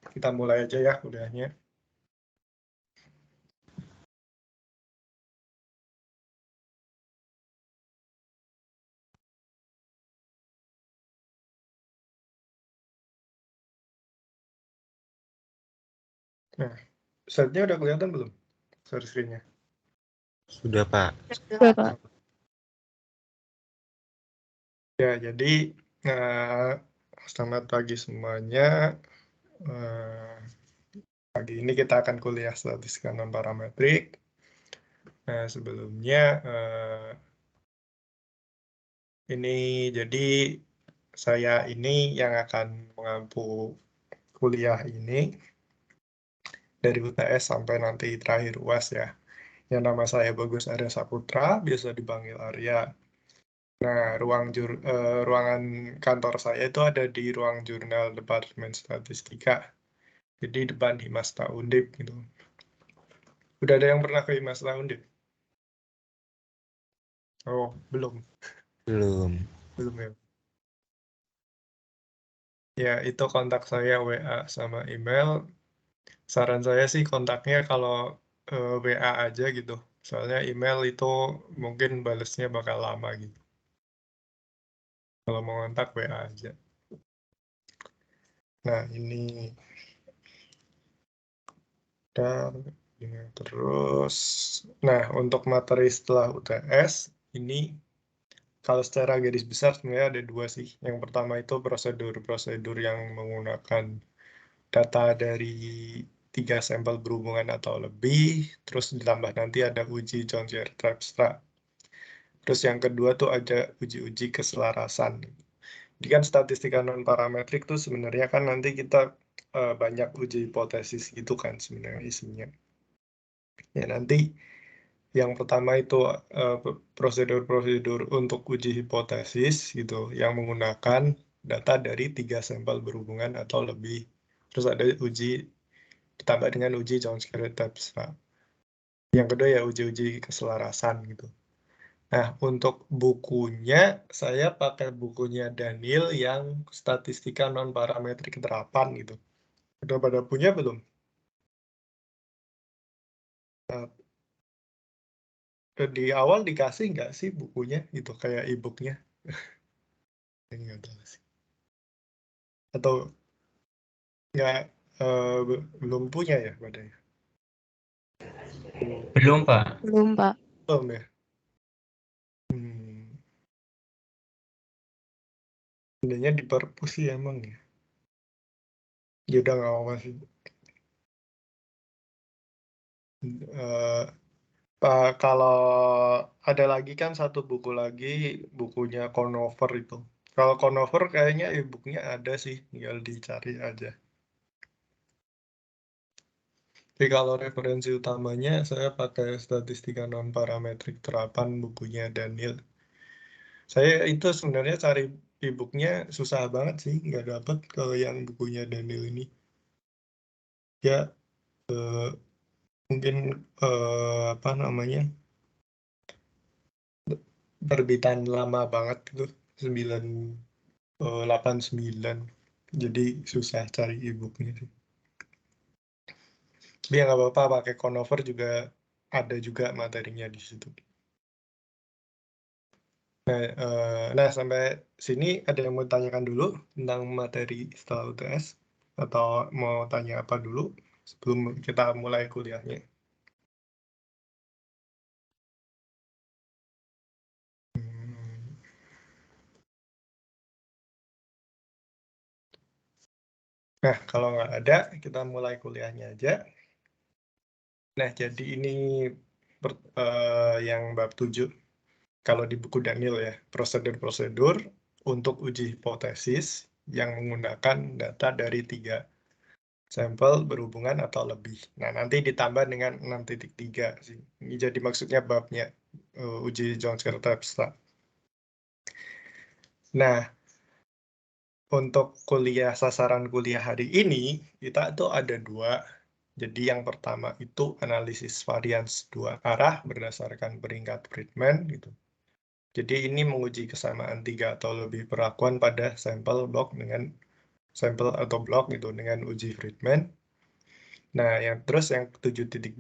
Kita mulai aja ya kuliahnya. Nah, slide-nya udah kelihatan belum? Share screen-nya. Sudah, Pak. Sudah, Pak. Ya, jadi selamat pagi semuanya. Pagi ini kita akan kuliah statistika non-parametrik. Nah, sebelumnya ini jadi saya ini yang akan mengampu kuliah ini dari UTS sampai nanti terakhir UAS ya. Yang nama saya Bagus Arya Saputra, biasa dipanggil Arya. Nah, ruangan kantor saya itu ada di ruang jurnal Departemen Statistika. Jadi depan Himasta Undip gitu. Udah ada yang pernah ke Himasta Undip? Oh, belum. Belum. Belum ya. Ya, itu kontak saya WA sama email. Saran saya sih kontaknya kalau WA aja gitu. Soalnya email itu mungkin balesnya bakal lama gitu. Kalau mau kontak WA aja. Nah, ini dan ini terus. Nah, untuk materi setelah UTS ini kalau secara garis besar sebenarnya ada dua sih. Yang pertama itu prosedur-prosedur yang menggunakan data dari 3 sampel berhubungan atau lebih, terus ditambah nanti ada uji Jones-Terpstra. Terus yang kedua tuh ada uji-uji keselarasan. Jadi kan statistika non-parametrik tuh sebenarnya kan nanti kita banyak uji hipotesis gitu kan sebenarnya isinya. Ya nanti yang pertama itu prosedur-prosedur untuk uji hipotesis gitu yang menggunakan data dari 3 sampel berhubungan atau lebih. Terus ada uji ditambah dengan uji Jones-Terpstra. Yang kedua ya uji-uji keselarasan gitu. Nah, untuk bukunya, saya pakai bukunya Daniel yang statistika non-parametrik terapan gitu. Udah pada punya belum? Nah, di awal dikasih nggak sih bukunya gitu, kayak e-booknya? Nggak tahu sih. Atau nggak, belum punya ya pada ya? Belum, Pak. Belum, Pak. Belum ya? Hmm. Sebenarnya di perpus sih emang ya. Ya udah nggak apa-apa sih. Kalau ada lagi kan satu buku lagi, bukunya Conover itu. Kalau Conover kayaknya e-booknya ada sih, tinggal dicari aja. Tapi kalau referensi utamanya, saya pakai statistika non-parametrik terapan bukunya Daniel. Saya itu sebenarnya cari e-booknya susah banget sih, nggak dapat kalau yang bukunya Daniel ini. Ya, mungkin apa namanya, terbitan lama banget itu, 89. Jadi susah cari e-booknya sih. Tapi ya nggak apa-apa, pakai Conover juga ada juga materinya di situ. Nah, sampai sini ada yang mau tanyakan dulu tentang materi setelah UTS? Atau mau tanya apa dulu sebelum kita mulai kuliahnya? Nah, kalau nggak ada, kita mulai kuliahnya aja. Nah, jadi ini yang bab 7. Kalau di buku Daniel ya, prosedur-prosedur untuk uji hipotesis yang menggunakan data dari 3 sampel berhubungan atau lebih. Nah, nanti ditambah dengan 6.3 sih. Ini jadi maksudnya babnya uji Jones-Terpstra. Nah, untuk sasaran kuliah hari ini, kita tuh ada 2. Jadi yang pertama itu analisis varians 2 arah berdasarkan peringkat Friedman gitu. Jadi ini menguji kesamaan 3 atau lebih perlakuan pada sampel box dengan sampel atau blok gitu dengan uji Friedman. Nah, terus yang 7.2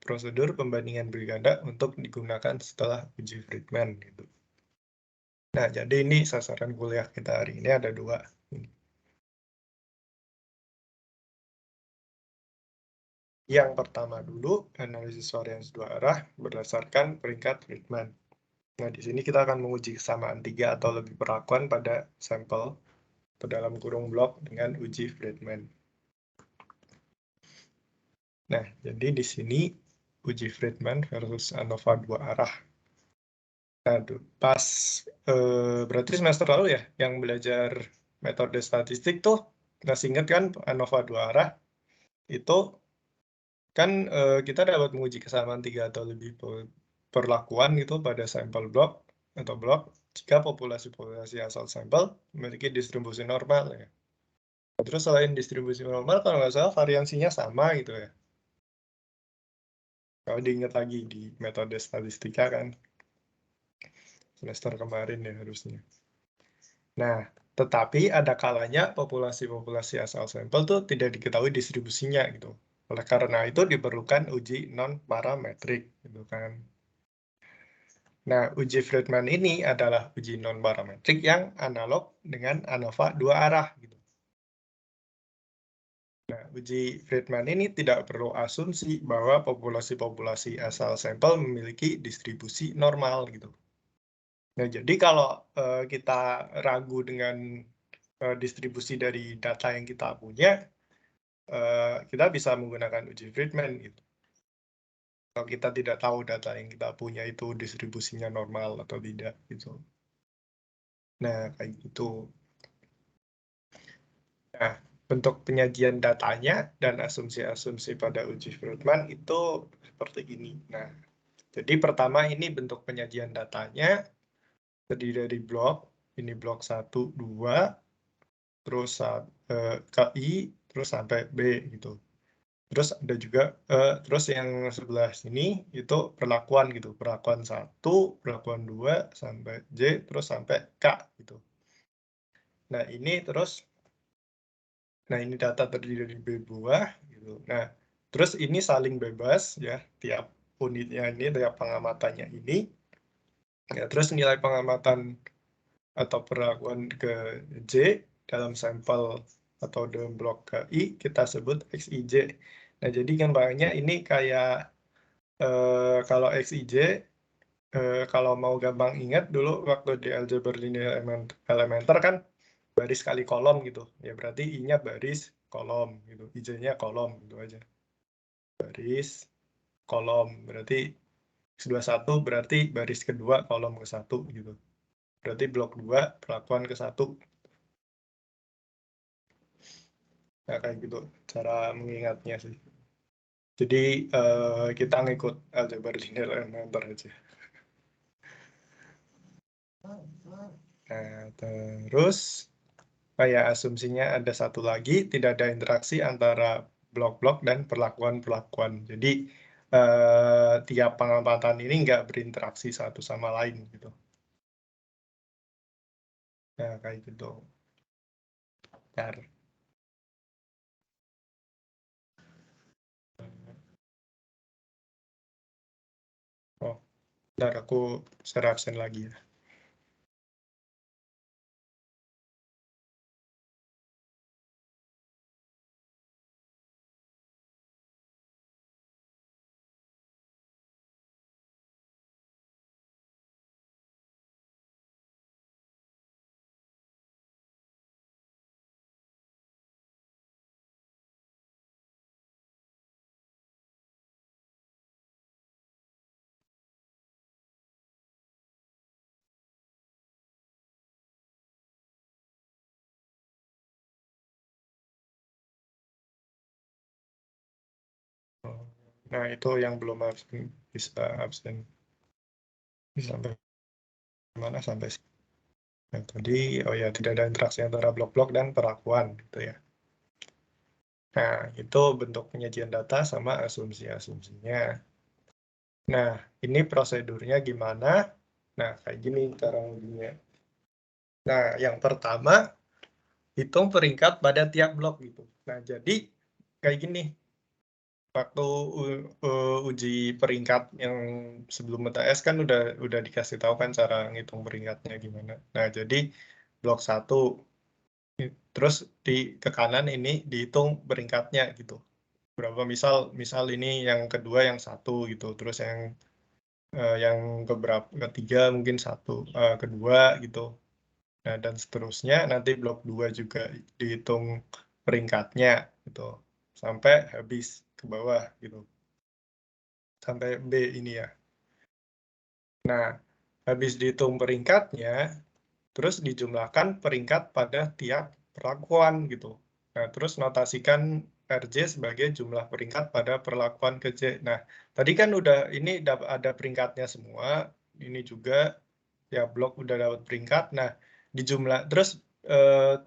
prosedur pembandingan berganda untuk digunakan setelah uji Friedman gitu. Nah, jadi ini sasaran kuliah kita hari ini ada 2. Yang pertama dulu, analisis varians 2 arah berdasarkan peringkat Friedman. Nah, di sini kita akan menguji kesamaan 3 atau lebih perlakuan pada sampel dalam kurung blok dengan uji Friedman. Nah, jadi di sini uji Friedman versus ANOVA 2 arah. Nah, pas berarti semester lalu ya, yang belajar metode statistik tuh, masih ingat kan ANOVA 2 arah, itu kan kita dapat menguji kesamaan 3 atau lebih perlakuan gitu pada sampel blok atau blok jika populasi-populasi asal sampel memiliki distribusi normal ya. Terus selain distribusi normal, kalau nggak salah variansinya sama gitu ya. Kalau diingat lagi di metode statistika kan, semester kemarin ya harusnya. Nah, tetapi ada kalanya populasi-populasi asal sampel tuh tidak diketahui distribusinya gitu. Oleh karena itu diperlukan uji non-parametrik gitu kan. Nah, uji Friedman ini adalah uji non-parametrik yang analog dengan ANOVA 2 arah gitu. Nah, uji Friedman ini tidak perlu asumsi bahwa populasi-populasi asal sampel memiliki distribusi normal gitu. Nah, jadi kalau kita ragu dengan distribusi dari data yang kita punya, kita bisa menggunakan uji Friedman gitu. Kalau kita tidak tahu data yang kita punya itu distribusinya normal atau tidak gitu. Nah, kayak gitu. Nah, bentuk penyajian datanya dan asumsi-asumsi pada uji Friedman itu seperti ini. Nah, jadi pertama ini bentuk penyajian datanya terdiri dari blok, ini blok 1, 2, terus KI, terus sampai B gitu. Terus ada juga, terus yang sebelah sini itu perlakuan gitu, perlakuan 1, perlakuan 2, sampai J, terus sampai K gitu. Nah ini terus, nah ini data terdiri dari B buah gitu. Nah terus ini saling bebas ya, tiap unitnya ini, tiap pengamatannya ini. Ya, terus nilai pengamatan atau perlakuan ke J dalam sampel atau dalam blok KI kita sebut XIJ. Nah jadi kan banyak ini kayak kalau XIJ, kalau mau gampang ingat dulu waktu di aljabar linear elementer kan baris kali kolom gitu. Ya berarti I-nya baris, kolom gitu. I-nya kolom gitu aja. Baris, kolom. Berarti X21 berarti baris kedua kolom ke 1 gitu. Berarti blok 2 perlakuan ke 1. Nah, kayak gitu cara mengingatnya sih. Jadi kita ngikut aljabar linear elementer aja. Nah, terus kayak asumsinya ada satu lagi, tidak ada interaksi antara blok-blok dan perlakuan-perlakuan. Jadi tiap pengamatan ini nggak berinteraksi satu sama lain gitu. Nah, kayak gitu. Bentar. Oh, bentar aku share absen lagi ya. Nah, itu yang belum absen, bisa absen. Sampai mana sampai sini. Nah, tadi, oh ya, tidak ada interaksi antara blok-blok dan perlakuan gitu ya. Nah, itu bentuk penyajian data sama asumsi-asumsinya. Nah, ini prosedurnya gimana? Nah, kayak gini cara ngujinya. Nah, yang pertama, hitung peringkat pada tiap blok gitu. Nah, jadi kayak gini. Waktu uji peringkat yang sebelum UTS kan udah dikasih tahu kan cara ngitung peringkatnya gimana. Nah, jadi blok 1 terus ke kanan ini dihitung peringkatnya gitu. Berapa misal ini yang kedua yang 1 gitu, terus yang ketiga mungkin 1, kedua gitu. Nah, dan seterusnya nanti blok 2 juga dihitung peringkatnya gitu sampai habis ke bawah gitu. Sampai B ini ya. Nah, habis dihitung peringkatnya, terus dijumlahkan peringkat pada tiap perlakuan gitu. Nah, terus notasikan RJ sebagai jumlah peringkat pada perlakuan ke J. Nah, tadi kan udah ini ada peringkatnya semua, ini juga tiap blok udah dapat peringkat. Nah, dijumlah terus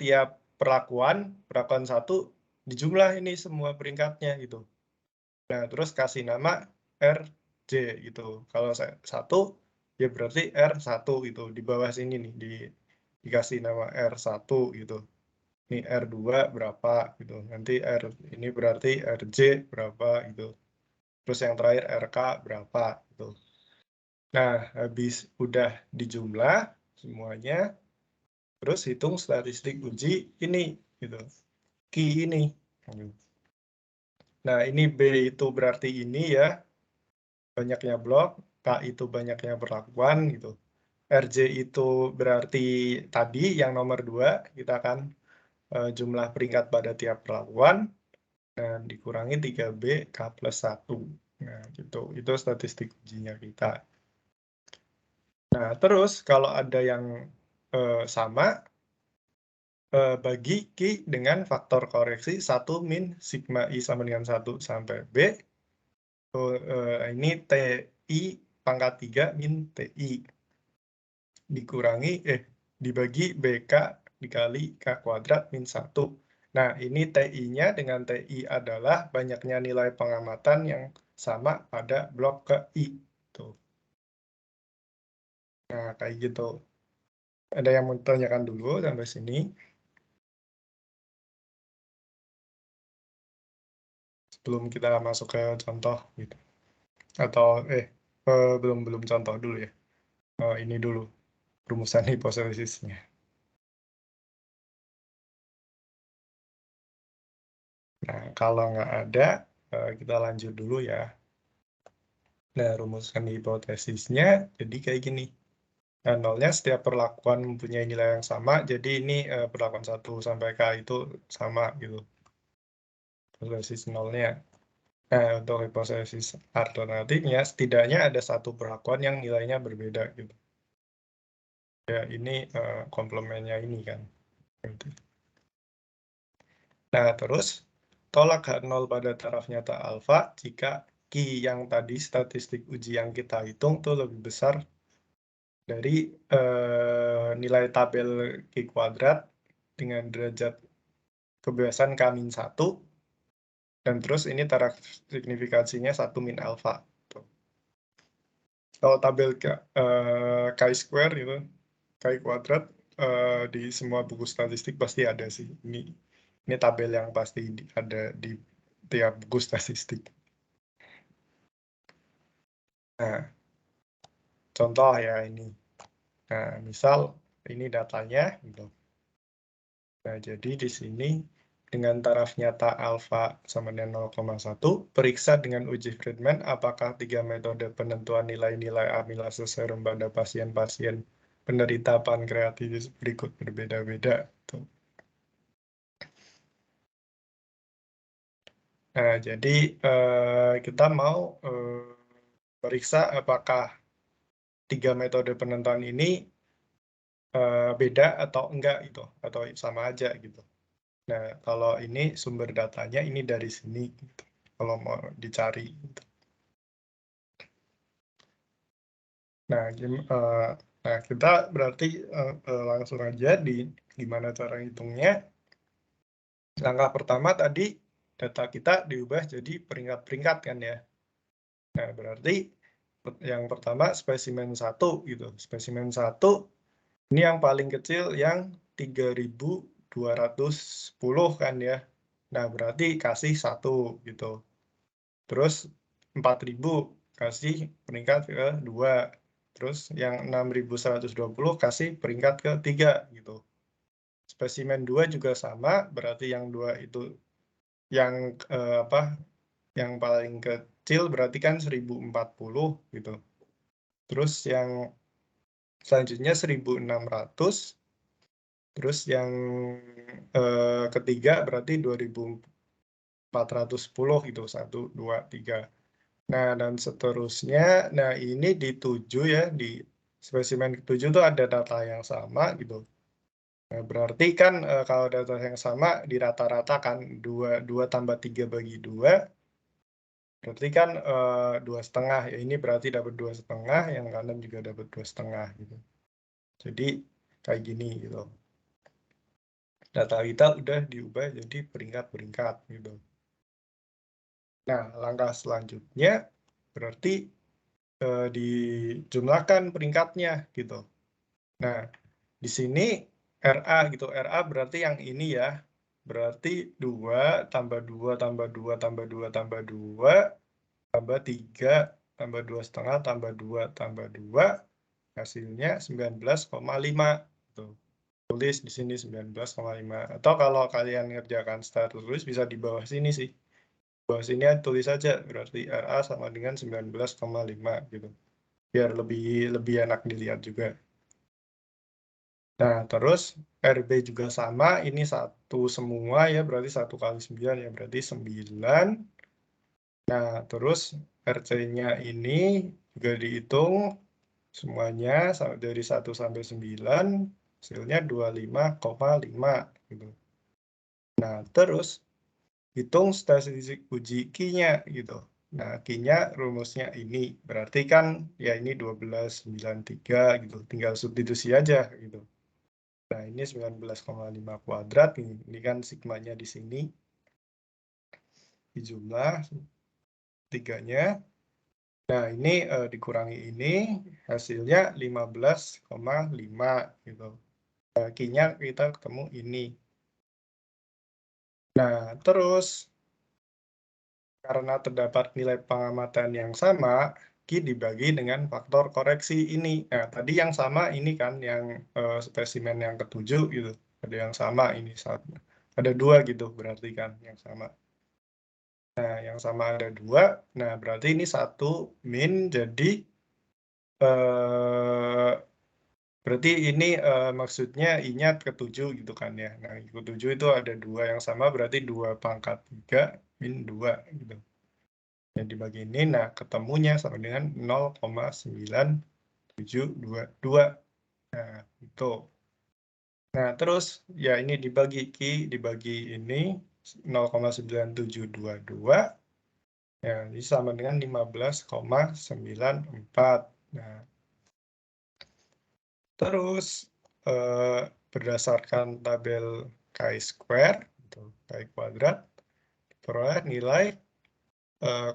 tiap perlakuan 1 dijumlah ini semua peringkatnya gitu. Nah, terus kasih nama RJ gitu. Kalau 1 ya berarti R1 gitu. Di bawah sini nih dikasih nama R1 gitu. Ini R2 berapa gitu. Nanti R ini berarti RJ berapa gitu. Terus yang terakhir RK berapa gitu. Nah, habis udah dijumlah semuanya, terus hitung statistik uji ini gitu. Ki ini. Nah, ini B itu berarti ini ya, banyaknya blok, K itu banyaknya perlakuan gitu. RJ itu berarti tadi yang nomor 2, kita akan jumlah peringkat pada tiap perlakuan, dan dikurangi 3B K plus 1. Nah, gitu. Itu statistik ujinya kita. Nah, terus kalau ada yang sama, bagi Ki dengan faktor koreksi 1 min sigma I sama dengan 1 sampai B. Ini TI pangkat 3 min TI. Dibagi BK dikali K kuadrat min 1. Nah, ini TI-nya dengan TI adalah banyaknya nilai pengamatan yang sama pada blok ke I. Tuh. Nah, kayak gitu. Ada yang mau tanyakan dulu sampai sini? Sebelum kita masuk ke contoh gitu. Atau belum contoh dulu ya. Ini dulu rumusan hipotesisnya. Nah, kalau nggak ada, kita lanjut dulu ya. Nah, rumusan hipotesisnya jadi kayak gini. Nah, nolnya setiap perlakuan mempunyai nilai yang sama, jadi ini perlakuan 1 sampai K itu sama gitu. Hipotesis nolnya. Nah, untuk hipotesis alternatifnya, setidaknya ada satu perlakuan yang nilainya berbeda gitu. Ya, ini komplemennya ini kan. Gitu. Nah, terus tolak H0 pada taraf nyata alfa jika Ki yang tadi statistik uji yang kita hitung tuh lebih besar dari nilai tabel Ki kuadrat dengan derajat kebebasan K-1, dan terus ini taraf signifikansinya 1 min alfa. Kalau tabel Chi square gitu, Chi kuadrat di semua buku statistik pasti ada sih. Ini tabel yang pasti ada di tiap buku statistik. Nah, contoh ya ini. Nah, misal ini datanya gitu. Nah, jadi di sini dengan taraf nyata alfa sama dengan 0,1, periksa dengan uji Friedman apakah 3 metode penentuan nilai-nilai amilase serum pada pasien-pasien penderita pankreatitis berikut berbeda-beda. Nah, jadi kita mau periksa apakah 3 metode penentuan ini beda atau enggak gitu, atau sama aja gitu. Nah, kalau ini sumber datanya ini dari sini gitu, kalau mau dicari gitu. Nah, kita berarti langsung aja di gimana cara hitungnya. Langkah pertama tadi data kita diubah jadi peringkat-peringkat kan ya. Nah, berarti yang pertama spesimen 1 gitu. Spesimen 1 ini yang paling kecil yang 3020 210 kan ya. Nah, berarti kasih 1 gitu. Terus 4.000 kasih peringkat ke 2. Terus yang 6.120 kasih peringkat ke 3 gitu. Spesimen 2 juga sama, berarti yang 2 itu yang yang paling kecil berarti kan 1040 gitu. Terus yang selanjutnya 1600. Terus yang ketiga berarti 2410 gitu, 1, 2, 3. Nah, dan seterusnya, nah ini di 7 ya, di spesimen ke-7 itu ada data yang sama gitu. Nah, berarti kan kalau data yang sama dirata-ratakan 2 tambah 3 bagi 2, berarti kan 2,5 ya, ini berarti dapat 2,5, yang kanan juga dapat 2,5 gitu. Jadi kayak gini gitu. Data kita udah diubah jadi peringkat-peringkat gitu. Nah, langkah selanjutnya berarti dijumlahkan peringkatnya gitu. Nah, di sini RA gitu. RA berarti yang ini ya. Berarti 2 tambah 2 tambah 2 tambah 2 tambah 2 tambah 3 tambah 2,5 tambah 2 tambah 2 hasilnya 19,5 tuh. Tulis di sini 19,5. Atau kalau kalian ngerjakan secara tertulis bisa di bawah sini sih. Bawah sini tulis aja berarti RA sama dengan 19,5 gitu. Biar lebih enak dilihat juga. Nah, terus RB juga sama, ini 1 semua ya, berarti 1 kali 9 ya, berarti 9. Nah, terus RC-nya ini juga dihitung semuanya dari 1 sampai 9, hasilnya 25,5 gitu. Nah, terus hitung statistik uji Q-nya gitu. Nah, Q-nya rumusnya ini, berarti kan ya ini 12,93 gitu, tinggal substitusi aja gitu. Nah, ini 19,5 kuadrat, ini kan sigmanya di sini, di jumlah tiganya. Nah, ini dikurangi ini, hasilnya 15,5 gitu. Nah, Q-nya kita ketemu ini. Nah, terus karena terdapat nilai pengamatan yang sama, Q dibagi dengan faktor koreksi ini. Nah, tadi yang sama ini kan, yang spesimen yang ketujuh gitu. Ada yang sama ini, ada 2 gitu berarti kan yang sama. Nah, yang sama ada 2. Nah, berarti ini 1 min, jadi berarti ini maksudnya I-nya ke-7 gitu kan ya. Nah, ke-7 itu ada 2 yang sama, berarti 2 pangkat 3 min 2 gitu. Yang dibagi ini, nah ketemunya sama dengan 0,9722. Nah, itu. Nah, terus ya ini dibagi dibagi ini 0,9722. Ya, ini sama dengan 15,94. Nah, terus berdasarkan tabel chi-square, chi kuadrat, peroleh nilai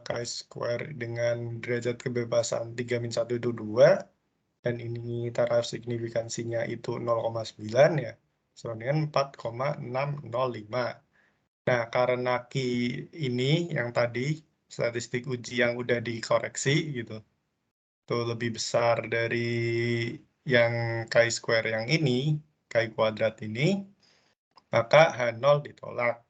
chi-square dengan derajat kebebasan 3-1 itu 2, dan ini taraf signifikansinya itu 0,9 ya, sama dengan 4,605. Nah, karena Q ini yang tadi, statistik uji yang udah dikoreksi gitu, itu lebih besar dari yang chi-square yang ini, chi kuadrat ini, maka H0 ditolak.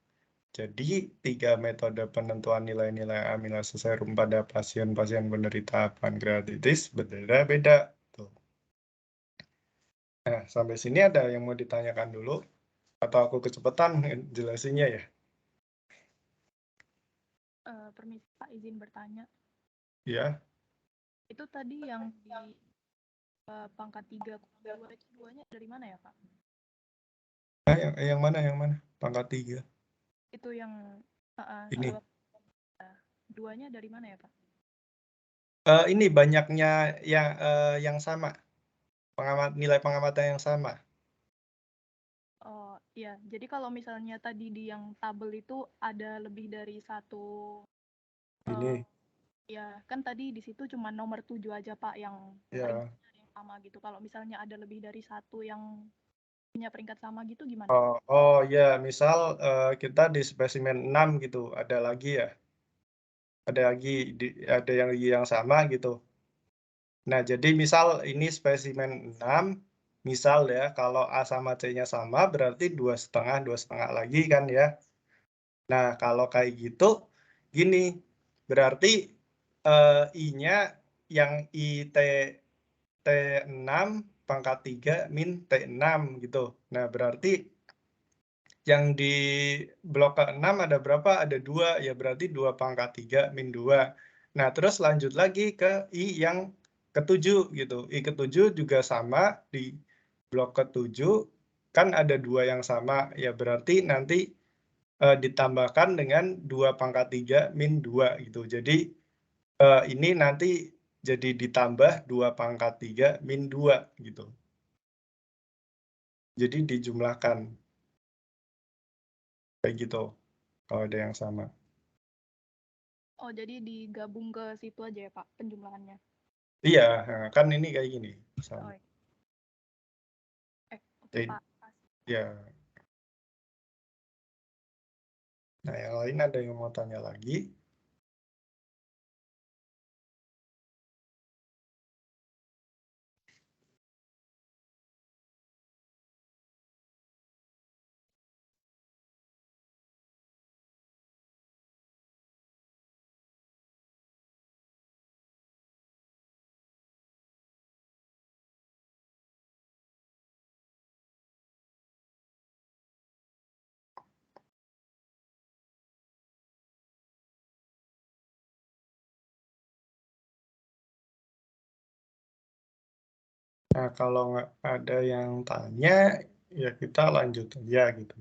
Jadi, 3 metode penentuan nilai-nilai amilase serum pada pasien-pasien penderita pankreatitis berbeda-beda. Nah, sampai sini ada yang mau ditanyakan dulu? Atau aku kecepatan jelasinnya ya? Permisi Pak, izin bertanya. Ya. Itu tadi yang di pangkat 3, 2 itu 2-nya dari mana ya Pak? Nah, yang mana? Pangkat 3. Itu yang Ini. 2-nya dari mana ya Pak? Ini banyaknya yang sama. Nilai pengamatan yang sama. Oh iya, jadi kalau misalnya tadi di yang tabel itu ada lebih dari 1. Ini. Ya, kan tadi di situ cuma nomor 7 aja Pak yang Ya. yang sama gitu. Kalau misalnya ada lebih dari 1 yang punya peringkat sama gitu gimana? Oh ya, misal kita di spesimen 6 gitu, ada lagi ya, ada yang sama gitu. Nah, jadi misal ini spesimen 6, misal ya, kalau A sama C-nya sama, berarti 2,5 lagi kan ya. Nah, kalau kayak gitu, gini, berarti I-nya yang T6 pangkat 3 min T6 gitu. Nah, berarti yang di blok ke-6 ada berapa? Ada 2, ya berarti 2 pangkat 3 min 2. Nah, terus lanjut lagi ke I yang ke-7 gitu. I ke-7 juga sama di blok ke-7, kan ada 2 yang sama, ya berarti nanti ditambahkan dengan 2 pangkat 3 min 2 gitu. Jadi ini nanti jadi ditambah 2 pangkat 3 min 2 gitu. Jadi dijumlahkan. Kayak gitu, kalau ada yang sama. Oh, jadi digabung ke situ aja ya, Pak, penjumlahannya? Iya, kan ini kayak gini. Sama. Oh, oke, Jadi, Pak. ya. Nah, yang lain ada yang mau tanya lagi? Nah, kalau nggak ada yang tanya, ya kita lanjut aja gitu.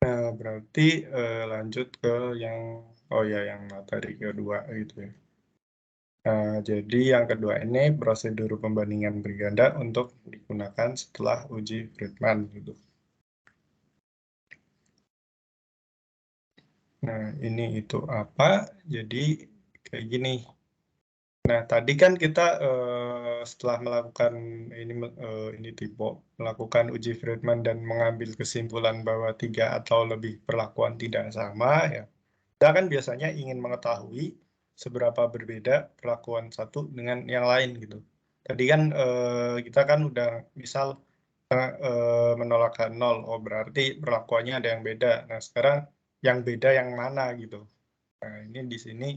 Nah, berarti lanjut ke yang, oh ya, yang materi kedua gitu ya. Nah, jadi yang kedua ini prosedur pembandingan berganda untuk digunakan setelah uji Friedman gitu. Nah, ini itu apa? Jadi kayak gini. Nah, tadi kan kita setelah melakukan ini tipe melakukan uji Friedman dan mengambil kesimpulan bahwa 3 atau lebih perlakuan tidak sama ya. Kita kan biasanya ingin mengetahui seberapa berbeda perlakuan satu dengan yang lain gitu. Tadi kan kita kan udah misal menolakkan 0, oh berarti perlakuannya ada yang beda. Nah, sekarang yang beda yang mana gitu. Nah, ini di sini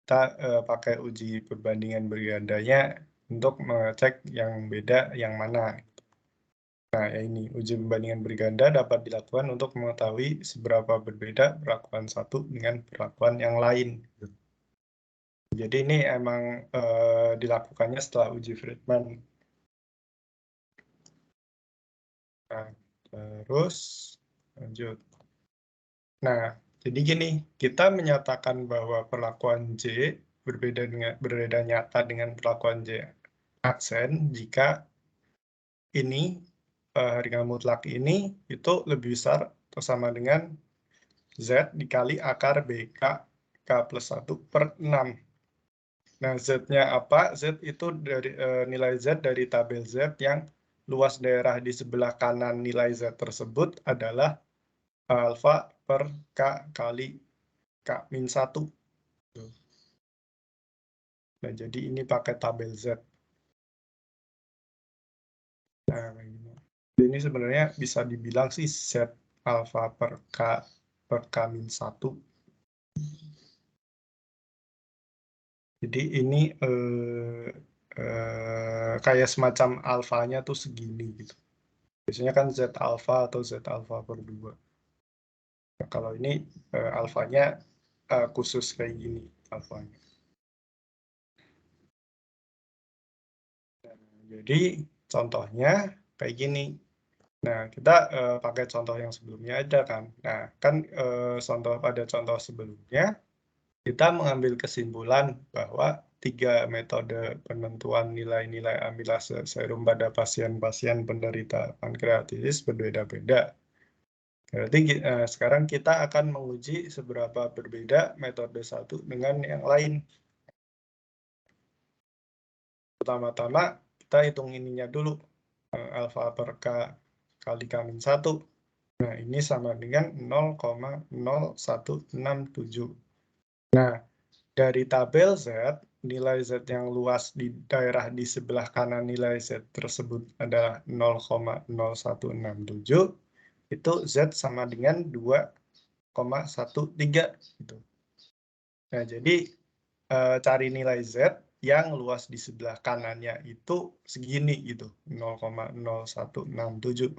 kita pakai uji perbandingan bergandanya untuk mengecek yang beda yang mana. Nah, ya ini uji perbandingan berganda dapat dilakukan untuk mengetahui seberapa berbeda perlakuan satu dengan perlakuan yang lain. Jadi ini emang dilakukannya setelah uji Friedman. Nah, terus lanjut. Nah, jadi gini, kita menyatakan bahwa perlakuan J berbeda nyata dengan perlakuan J aksen jika ini harga mutlak ini itu lebih besar atau sama dengan Z dikali akar BK K plus 1 per 6. Nah, Z-nya apa? Z itu dari nilai Z dari tabel Z yang luas daerah di sebelah kanan nilai Z tersebut adalah alfa per K kali K min 1. Nah, jadi ini pakai tabel Z. Nah, ini sebenarnya bisa dibilang sih Z alfa per K min 1. Jadi ini kayak semacam alfanya tuh segini gitu. Biasanya kan Z alfa atau Z alfa per 2. Nah, kalau ini alfanya khusus kayak gini alfanya. Jadi contohnya kayak gini. Nah, kita pakai contoh yang sebelumnya aja kan. Nah, kan pada contoh sebelumnya, kita mengambil kesimpulan bahwa 3 metode penentuan nilai-nilai amilase serum pada pasien-pasien penderita pankreatitis berbeda-beda. Berarti sekarang kita akan menguji seberapa berbeda metode satu dengan yang lain. Pertama-tama kita hitung ininya dulu. alfa per K kali K-1. Nah, ini sama dengan 0,0167. Nah, dari tabel Z, nilai Z yang luas di daerah di sebelah kanan nilai Z tersebut adalah 0,0167. Itu Z sama dengan 2,13 gitu. Nah, jadi cari nilai Z yang luas di sebelah kanannya itu segini gitu, 0,0167.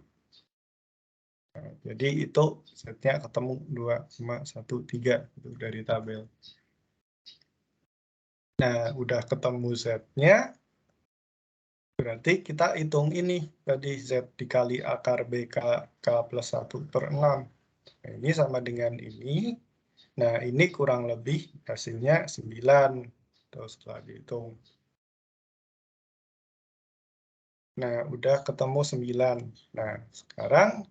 Nah, jadi itu Z-nya ketemu 2,13 gitu dari tabel. Nah, udah ketemu Z-nya, berarti kita hitung ini tadi Z dikali akar BK K plus 1/6. Nah, ini sama dengan ini. Nah, ini kurang lebih hasilnya 9. Terus setelah dihitung. Nah, udah ketemu 9. Nah, sekarang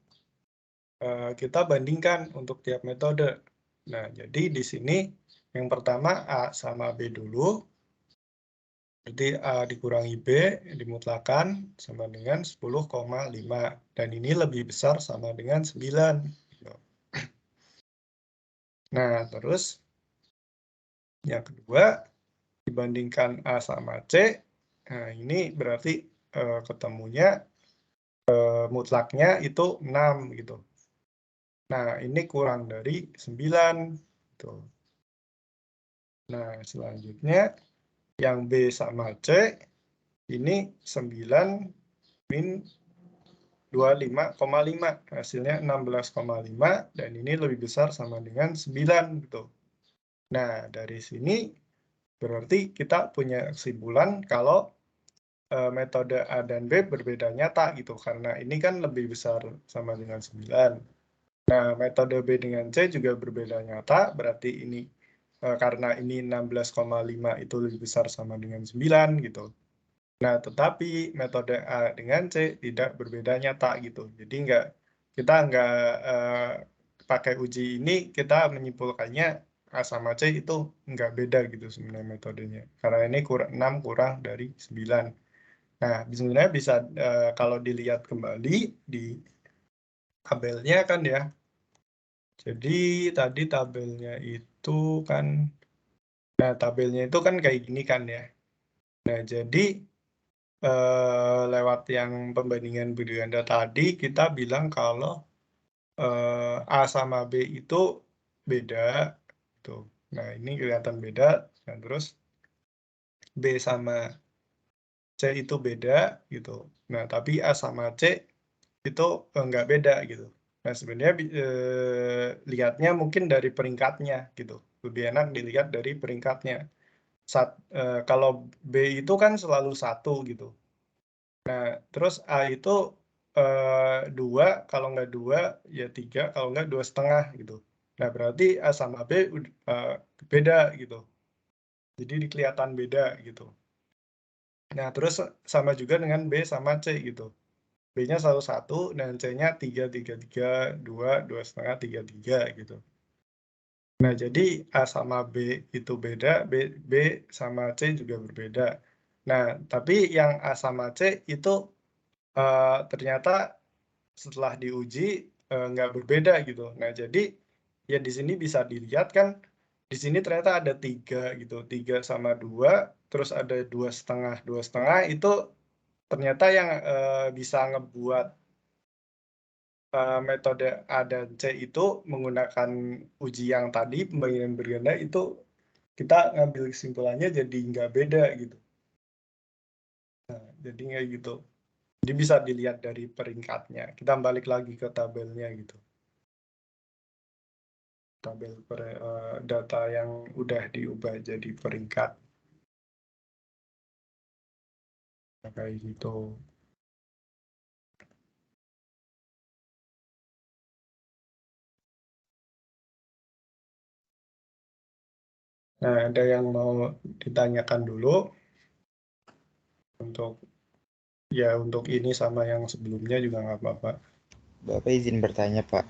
kita bandingkan untuk tiap metode. Nah, jadi di sini yang pertama A sama B dulu. Berarti A dikurangi B dimutlakan sama dengan 10,5. Dan ini lebih besar sama dengan 9. Nah, terus yang kedua, dibandingkan A sama C, nah ini berarti ketemunya mutlaknya itu 6 gitu. Nah, ini kurang dari 9. Gitu. Nah, selanjutnya yang B sama C, ini 9 min 25,5. Hasilnya 16,5 dan ini lebih besar sama dengan 9. Gitu. Nah, dari sini berarti kita punya kesimpulan kalau metode A dan B berbeda nyata gitu. Karena ini kan lebih besar sama dengan 9. Nah, metode B dengan C juga berbeda nyata, berarti ini karena ini 16,5 itu lebih besar sama dengan 9 gitu. Nah, tetapi metode A dengan C tidak berbeda nyata gitu. Jadi kita nggak pakai uji ini, kita menyimpulkannya A sama C itu nggak beda gitu sebenarnya metodenya. Karena ini 6 kurang dari 9. Nah, sebenarnya bisa kalau dilihat kembali di tabelnya kan ya. Jadi tadi tabelnya itu kan, nah tabelnya itu kan kayak gini kan ya. Nah, jadi lewat yang pembandingan budi ganda tadi, kita bilang kalau A sama B itu beda. Tuh. Nah, ini kelihatan beda. Nah, terus B sama C itu beda gitu. Nah, tapi A sama C itu nggak beda gitu. Nah, sebenarnya lihatnya mungkin dari peringkatnya gitu. Lebih enak dilihat dari peringkatnya. Kalau B itu kan selalu 1 gitu. Nah, terus A itu 2, kalau nggak 2 ya 3, kalau nggak 2,5 gitu. Nah, berarti A sama B beda gitu. Jadi kelihatan beda gitu. Nah, terus sama juga dengan B sama C gitu. B-nya selalu 1, dan C-nya 3, 3, 3, 2, 2,5, 3, 3 gitu. Nah, jadi A sama B itu beda, B sama C juga berbeda. Nah, tapi yang A sama C itu ternyata setelah diuji nggak berbeda gitu. Nah, jadi ya di sini bisa dilihat kan, di sini ternyata ada 3 gitu, 3 sama 2, terus ada 2,5 itu ternyata yang bisa ngebuat metode A dan C itu menggunakan uji yang tadi, pembandingan berganda itu kita ngambil kesimpulannya jadi nggak beda gitu. Nah, jadi nggak gitu. Jadi bisa dilihat dari peringkatnya. Kita balik lagi ke tabelnya gitu. Tabel data yang udah diubah jadi peringkat. Nah, kayak gitu. Nah, ada yang mau ditanyakan dulu untuk untuk ini sama yang sebelumnya juga nggak apa-apa. Bapak izin bertanya, Pak.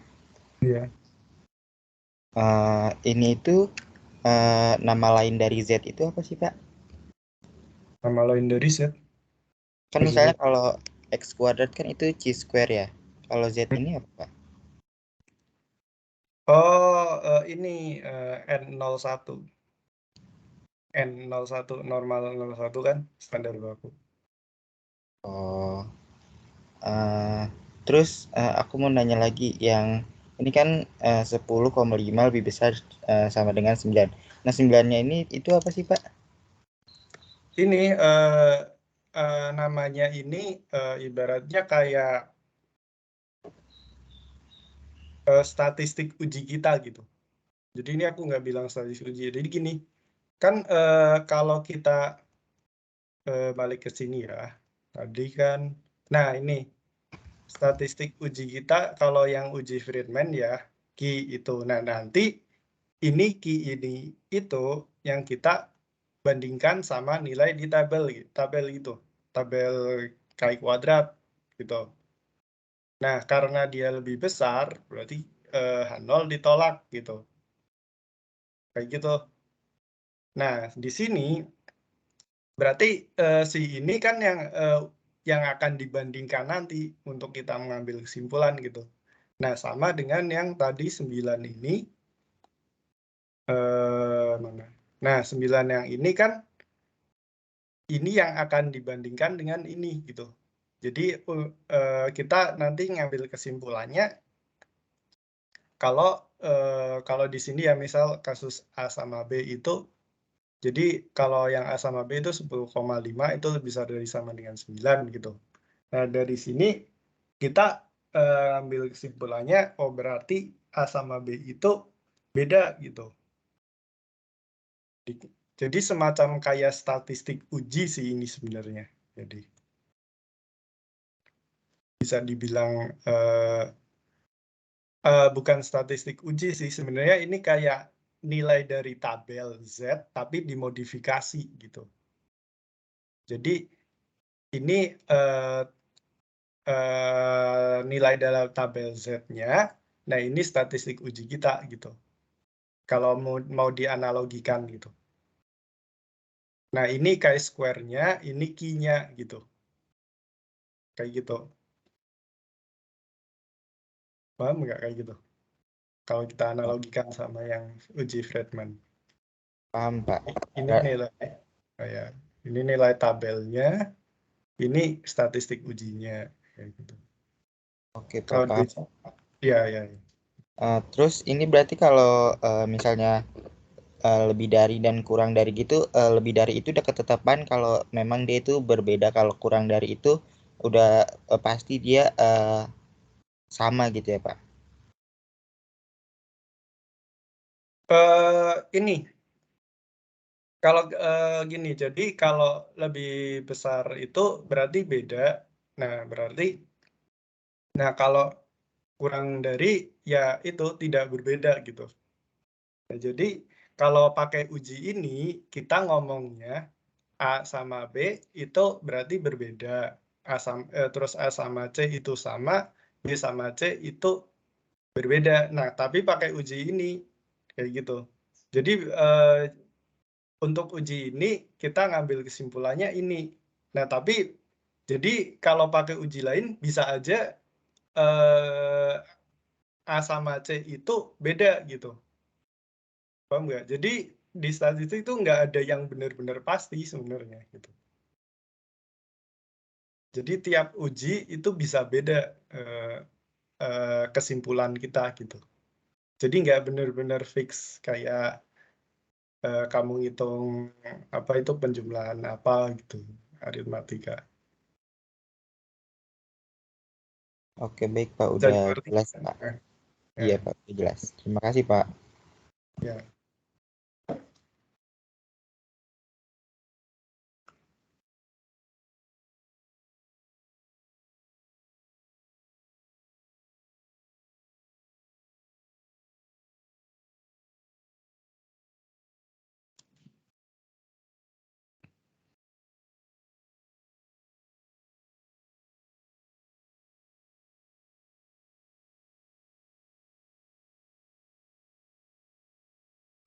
Iya. Ini itu nama lain dari Z itu apa sih, Pak? Nama lain dari Z. Kan misalnya kalau X kuadrat kan itu C square ya. Kalau Z ini apa, Pak? Oh, ini N01. N01 normal 01 kan standar baku. Oh, terus aku mau nanya lagi yang ini kan 10,5 lebih besar sama dengan 9. Nah, 9-nya ini itu apa sih, Pak? Ini namanya ini ibaratnya kayak statistik uji kita gitu. Jadi ini aku nggak bilang statistik uji. Jadi gini, kan kalau kita balik ke sini ya, tadi kan, nah ini statistik uji kita kalau yang uji Friedman ya, Q itu. Nah nanti ini Q ini itu yang kita bandingkan sama nilai di tabel itu, tabel Chi kuadrat gitu. Nah karena dia lebih besar, berarti H0 ditolak gitu, kayak gitu. Nah di sini berarti si ini kan yang akan dibandingkan nanti untuk kita mengambil kesimpulan gitu. Nah, sama dengan yang tadi 9 ini. Mana? Nah, 9 yang ini kan ini yang akan dibandingkan dengan ini gitu. Jadi kita nanti ngambil kesimpulannya kalau di sini ya misal kasus A sama B itu, jadi kalau yang A sama B itu 10,5 itu lebih besar dari sama dengan 9 gitu. Nah, dari sini kita ambil kesimpulannya, oh berarti A sama B itu beda gitu. Jadi semacam kayak statistik uji sih ini sebenarnya. Jadi bisa dibilang bukan statistik uji sih, sebenarnya ini kayak nilai dari tabel Z tapi dimodifikasi gitu. Jadi ini nilai dalam tabel Z-nya, nah ini statistik uji kita gitu. Kalau mau dianalogikan gitu. Nah ini chi-square-nya, ini Q-nya gitu. Kayak gitu. Paham nggak kayak gitu? Kalau kita analogikan sama yang uji Friedman. Paham, Pak. Ini nilai kayak ini nilai tabelnya, ini statistik ujinya kayak gitu. Oke, Pak, Kalau paham. ya ya. Terus ini berarti kalau misalnya lebih dari dan kurang dari gitu, lebih dari itu udah ketetapan kalau memang dia itu berbeda. Kalau kurang dari itu udah pasti dia sama gitu ya, Pak. Ini kalau gini, jadi kalau lebih besar itu berarti beda. Nah, berarti kalau kurang dari ya itu tidak berbeda gitu. Nah, jadi kalau pakai uji ini kita ngomongnya A sama B itu berarti berbeda. Terus A sama C itu sama, B sama C itu berbeda. Nah, tapi pakai uji ini kayak gitu. Jadi untuk uji ini kita ngambil kesimpulannya ini. Nah, tapi jadi kalau pakai uji lain bisa aja A sama C itu beda gitu. Paham nggak? Jadi di statistik itu nggak ada yang benar-benar pasti sebenarnya gitu. Jadi tiap uji itu bisa beda kesimpulan kita gitu. Jadi nggak benar-benar fix kayak kamu ngitung apa itu penjumlahan apa gitu, aritmatika. Oke, baik, Pak. Bisa Udah dimengerti? jelas, Pak. Ya, Iya, Pak. Udah jelas. Terima kasih, Pak. ya.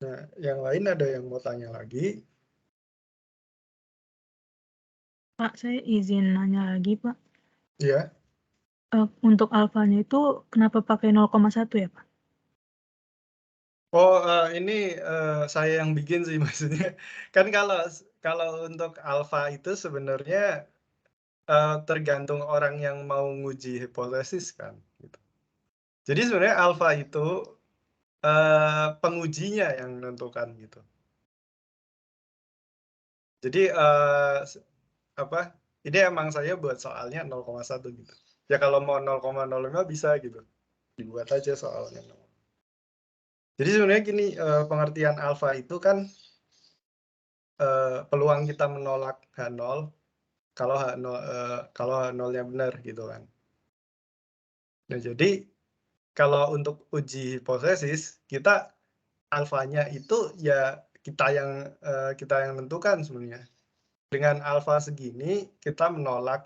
Nah, yang lain ada yang mau tanya lagi? Pak, saya izin nanya lagi, Pak. Iya. Untuk alfanya itu kenapa pakai 0,1 ya, Pak? Oh, ini saya yang bikin sih maksudnya. Kan kalau untuk alfa itu sebenarnya tergantung orang yang mau nguji hipotesis kan. Gitu. Jadi sebenarnya alfa itu pengujinya yang menentukan gitu. Jadi apa? Ini emang saya buat soalnya 0,1 gitu. Ya kalau mau 0,05 bisa gitu. Dibuat aja soalnya. Jadi sebenarnya gini, pengertian alfa itu kan peluang kita menolak H0 kalau H0 kalau H0-nya benar gitu kan. Nah, jadi kalau untuk uji hipotesis kita alfanya itu ya kita yang menentukan sebenarnya. Dengan alfa segini kita menolak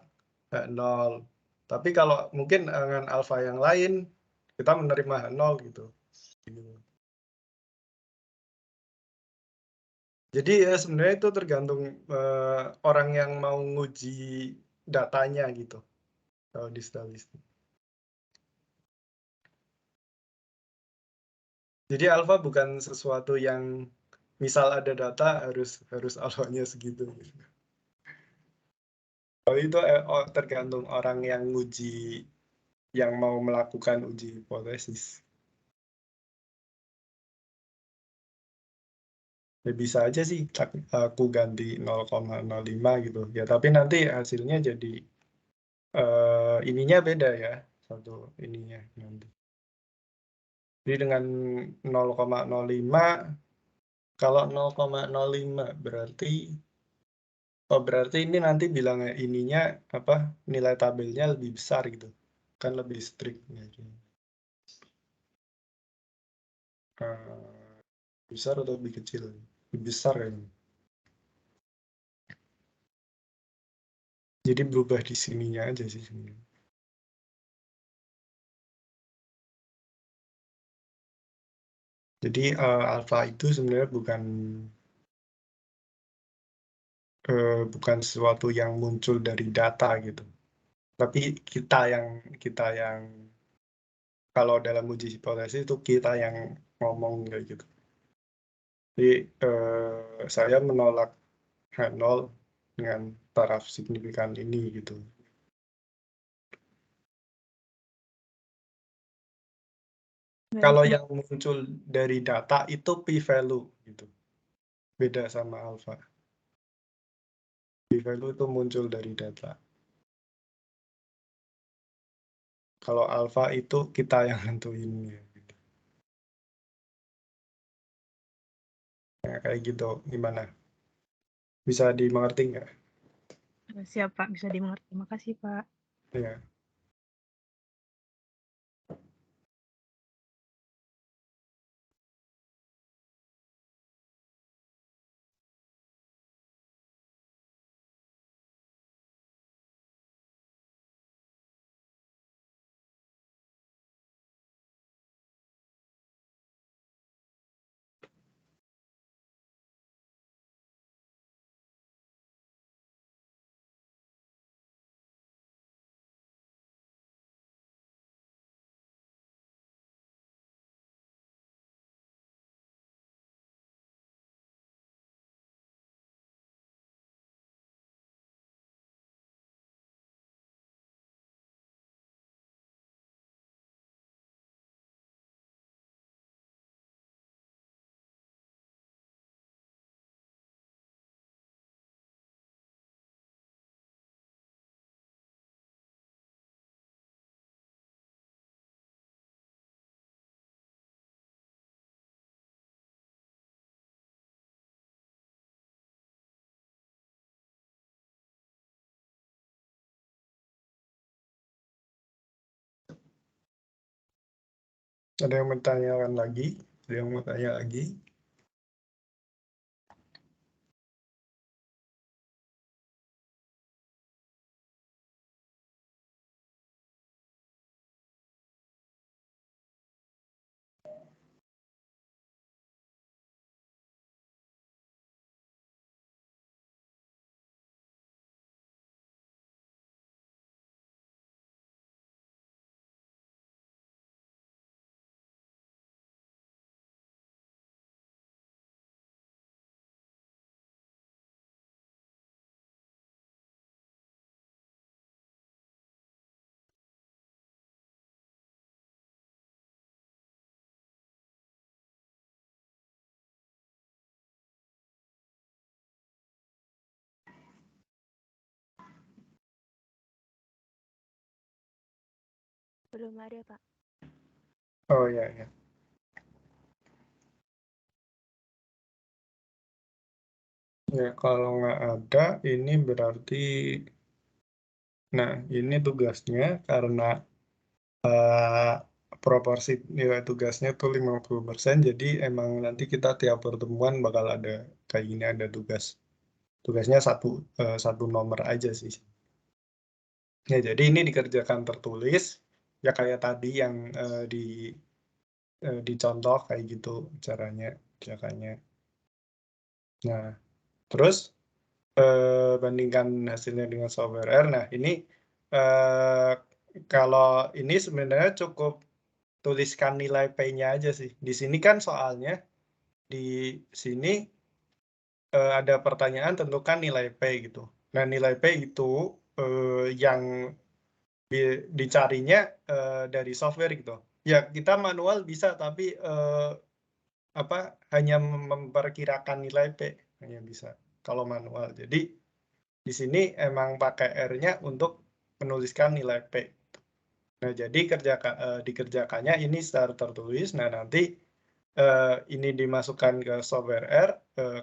H0. Tapi kalau mungkin dengan alfa yang lain kita menerima H0 gitu. Jadi sebenarnya itu tergantung orang yang mau nguji datanya gitu. Kalau di statistik. Jadi alfa bukan sesuatu yang misal ada data harus alfanya segitu. Kalau itu tergantung orang yang nguji, yang mau melakukan uji hipotesis. Ya bisa aja sih aku ganti 0,05 gitu. Ya tapi nanti hasilnya jadi ininya beda ya. Satu ininya nanti. Jadi dengan 0,05, kalau 0,05 berarti berarti ini nanti bilangnya ininya apa nilai tabelnya lebih besar gitu. Kan lebih strict gitu. Besar atau lebih kecil? Lebih besar kan. Jadi berubah di sininya aja sih sebenarnya. Jadi alfa itu sebenarnya bukan sesuatu yang muncul dari data gitu. Tapi kita yang kalau dalam uji hipotesis itu kita yang ngomong kayak gitu. Jadi saya menolak H0 dengan taraf signifikan ini gitu. Kalau yang muncul dari data itu p-value gitu. Beda sama alfa. P-value itu muncul dari data. Kalau alfa itu kita yang nentuin ya. Gitu. Nah, kayak gitu gimana? Bisa dimengerti nggak? Siap, Pak. Bisa dimengerti. Makasih, Pak. Ya. Ada yang bertanyakan lagi? Ada yang mau tanya lagi? Belum ada, Pak. Oh ya, ya. Ya, kalau nggak ada, ini berarti, nah ini tugasnya karena proporsi nilai tugasnya tuh 50%, jadi emang nanti kita tiap pertemuan bakal ada kayak gini, ada tugas. Tugasnya satu nomor aja sih. Ya, jadi ini dikerjakan tertulis, ya kayak tadi yang dicontoh kayak gitu caranya kerjakannya. Nah, terus bandingkan hasilnya dengan software R. Nah, ini eh, kalau ini sebenarnya cukup tuliskan nilai P-nya aja sih. Di sini kan soalnya di sini ada pertanyaan tentukan nilai P gitu. Nah, nilai P itu yang dicarinya dari software gitu. Ya, kita manual bisa, tapi hanya memperkirakan nilai P hanya bisa kalau manual. Jadi di sini emang pakai R-nya untuk menuliskan nilai P. Nah, jadi dikerjakannya ini secara tertulis. Nah, nanti ini dimasukkan ke software R,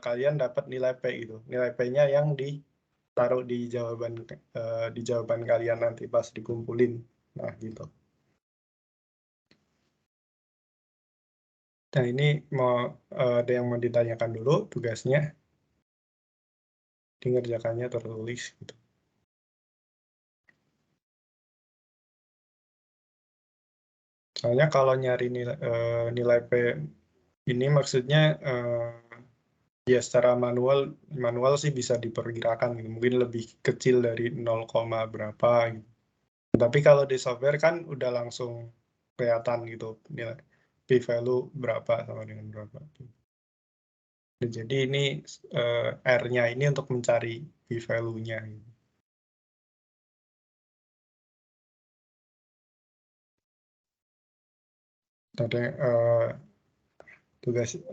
kalian dapat nilai P gitu. Nilai P-nya yang ditaruh di jawaban kalian nanti pas dikumpulin. Nah, gitu. Nah, ini ada yang mau ditanyakan dulu tugasnya. Dikerjakannya tertulis gitu. Soalnya kalau nyari nilai P ini maksudnya ya secara manual sih bisa diperkirakan gitu. Mungkin lebih kecil dari 0, berapa gitu. Tapi kalau di software kan udah langsung kelihatan gitu nilai p-value berapa sama dengan berapa. Dan jadi ini R-nya ini untuk mencari p-value-nya gitu.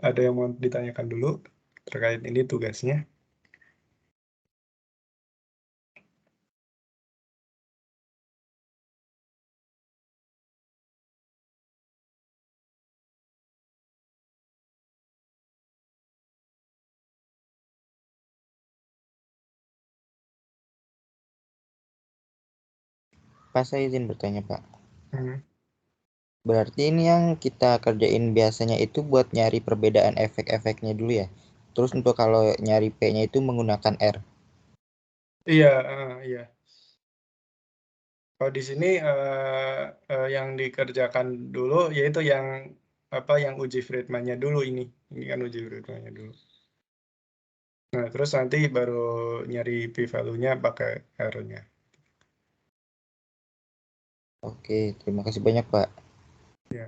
Ada yang mau ditanyakan dulu terkait ini tugasnya? Pak, saya izin bertanya, Pak. Hmm. Berarti ini yang kita kerjain biasanya itu buat nyari perbedaan efek-efeknya dulu ya. Terus untuk kalau nyari P-nya itu menggunakan R. Iya, iya. Kalau di sini yang dikerjakan dulu yaitu yang uji Friedman-nya dulu ini. Ini kan uji Friedman-nya dulu. Nah, terus nanti baru nyari p-value-nya pakai R-nya. Oke, terima kasih banyak, Pak. Ya.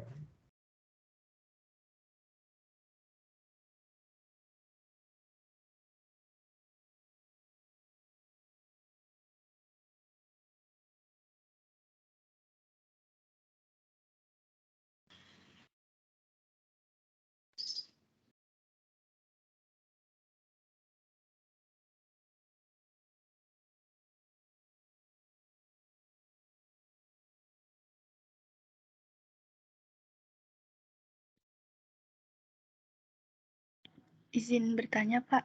Izin bertanya, Pak.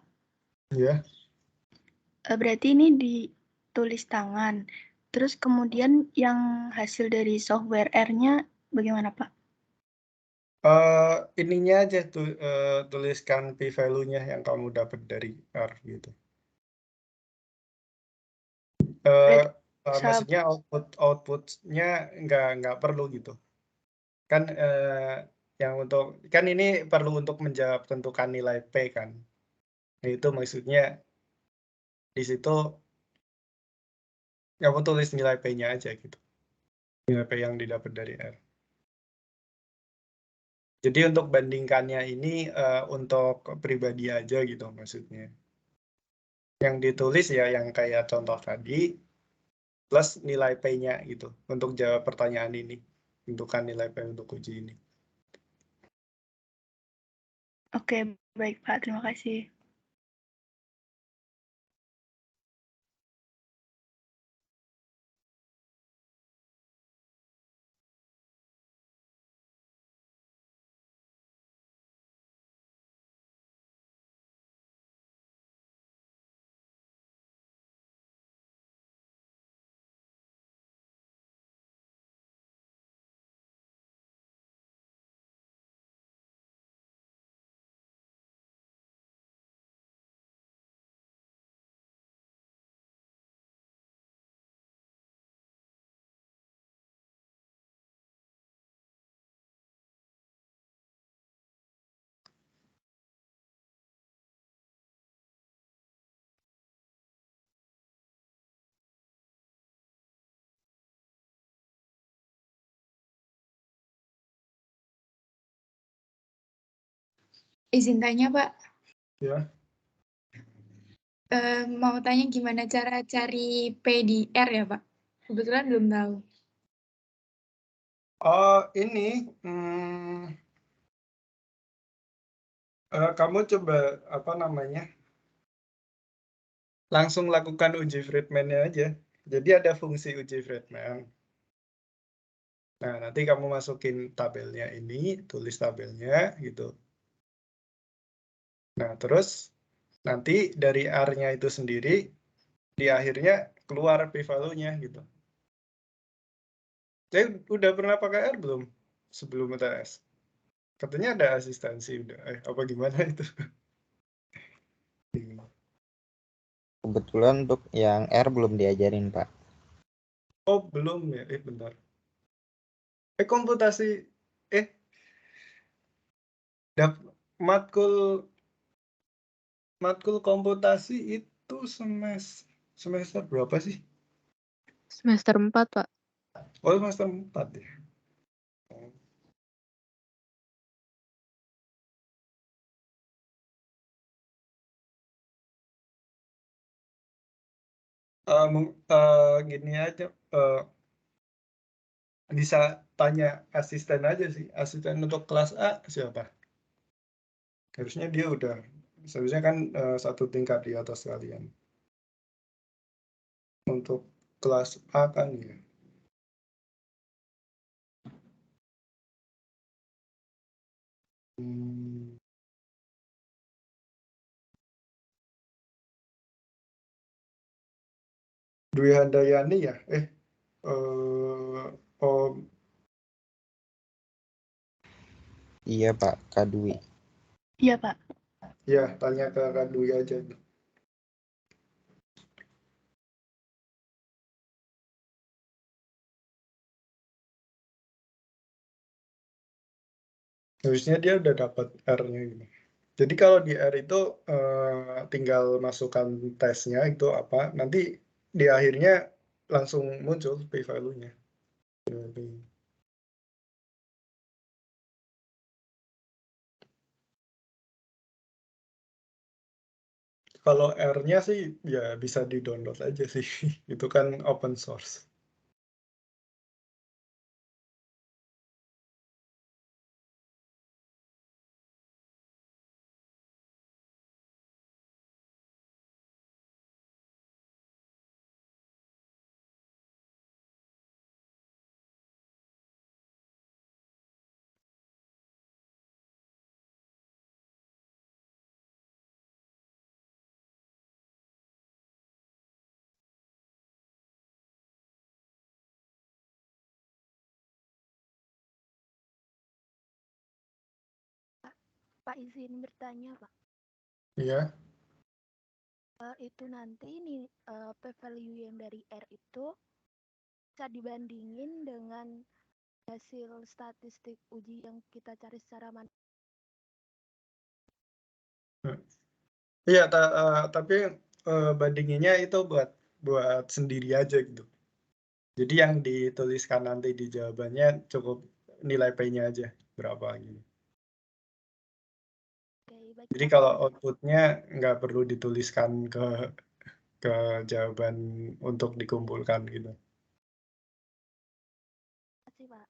Ya. Berarti ini ditulis tangan. Terus kemudian yang hasil dari software R-nya bagaimana, Pak? Ininya aja tuliskan p-value-nya yang kamu dapat dari R gitu. Maksudnya outputnya nggak perlu gitu. Kan ini perlu untuk menjawab tentukan nilai P kan. Nah, itu maksudnya di situ kamu tulis nilai P-nya aja gitu. Nilai P yang didapat dari R. Jadi untuk bandingkannya ini untuk pribadi aja gitu maksudnya. Yang ditulis ya yang kayak contoh tadi, plus nilai P-nya gitu untuk jawab pertanyaan ini. Tentukan nilai P untuk uji ini. Oke, baik Pak. Terima kasih. Izin tanya, Pak. Ya. Mau tanya gimana cara cari P di R ya, Pak? Kebetulan belum tahu. Oh, ini kamu coba apa namanya? Langsung lakukan uji Friedman-nya aja. Jadi ada fungsi uji Friedman. Nah, nanti kamu masukin tabelnya ini, tulis tabelnya gitu. Nah, terus nanti dari R-nya itu sendiri di akhirnya keluar p-value-nya gitu. Saya udah pernah pakai R belum sebelum UTS? Katanya ada asistensi udah. Apa gimana itu? Kebetulan untuk yang R belum diajarin, Pak. Oh, belum ya. Bentar. Komputasi matkul komputasi itu semester berapa sih? Semester 4, Pak. Oh, semester 4 ya. Gini aja, bisa tanya asisten aja sih. Asisten untuk kelas A siapa? Harusnya dia udah, seharusnya kan satu tingkat di atas kalian. Untuk kelas A kan ya. Dwi Handayani ya? Oh, Iya, Pak, Kak Dwi. Iya, Pak. ya, tanya ke Kak Dwi aja. Harusnya dia udah dapat R-nya gitu. Jadi kalau di R itu tinggal masukkan tesnya itu apa, nanti di akhirnya langsung muncul p-value-nya. Kalau R-nya sih ya bisa di-download aja sih. Itu kan open source. Pak izin bertanya, Pak. Iya. Itu nanti nih p-value yang dari R itu bisa dibandingin dengan hasil statistik uji yang kita cari secara manual. Iya, tapi bandinginnya itu buat sendiri aja gitu. Jadi yang dituliskan nanti di jawabannya cukup nilai P-nya aja berapa gitu. Oke, baik, Jadi Pak. kalau outputnya nggak perlu dituliskan ke jawaban untuk dikumpulkan gitu. Terima kasih, Pak.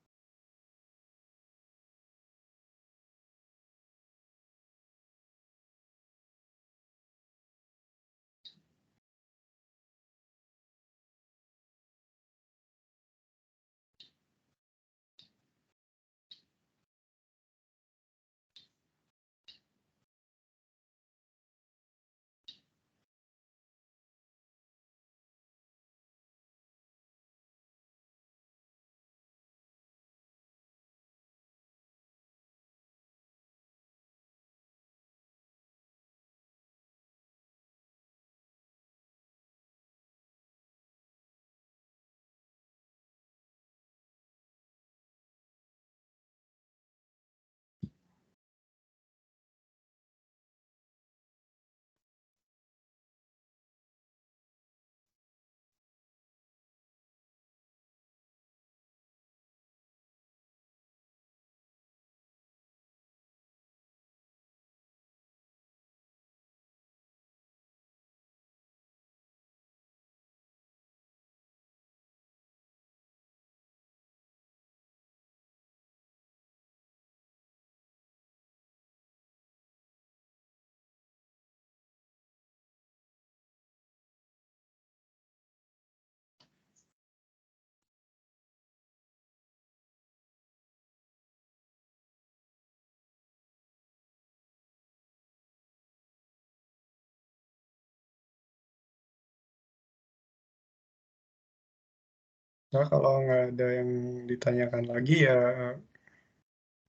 Nah, kalau nggak ada yang ditanyakan lagi ya,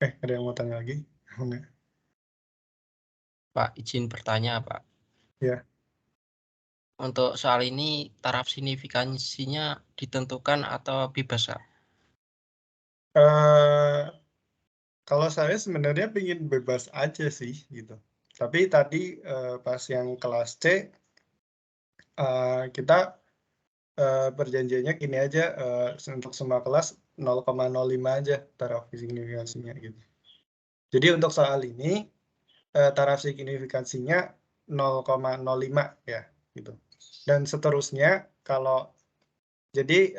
ada yang mau tanya lagi? Enggak. Pak, izin bertanya, Pak. Ya. Untuk soal ini, taraf signifikansinya ditentukan atau bebas, Pak? Kalau saya sebenarnya ingin bebas aja sih, gitu. Tapi tadi pas yang kelas C, kita perjanjiannya gini aja, untuk semua kelas 0,05 aja taraf signifikansinya gitu. Jadi untuk soal ini taraf signifikansinya 0,05 ya gitu. Dan seterusnya kalau jadi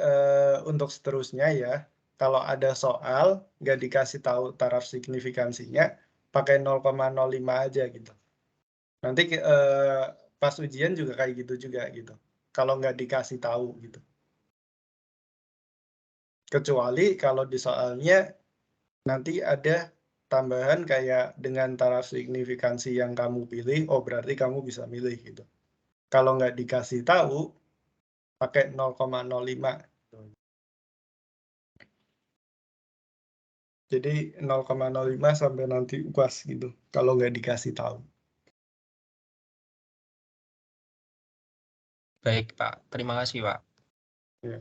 untuk seterusnya ya, kalau ada soal nggak dikasih tahu taraf signifikansinya, pakai 0,05 aja gitu. Nanti pas ujian juga kayak gitu juga gitu. Kalau nggak dikasih tahu gitu. Kecuali kalau di soalnya nanti ada tambahan kayak dengan taraf signifikansi yang kamu pilih, oh berarti kamu bisa milih gitu. Kalau nggak dikasih tahu, pakai 0,05. Jadi 0,05 sampai nanti UAS gitu, kalau nggak dikasih tahu. Baik, Pak. Terima kasih, Pak. Ya.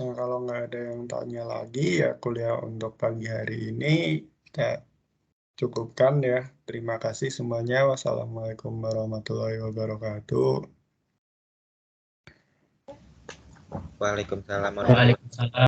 Nah, kalau nggak ada yang tanya lagi, ya kuliah untuk pagi hari ini kita cukupkan ya. Terima kasih semuanya. Wassalamualaikum warahmatullahi wabarakatuh. Waalaikumsalam. Waalaikumsalam.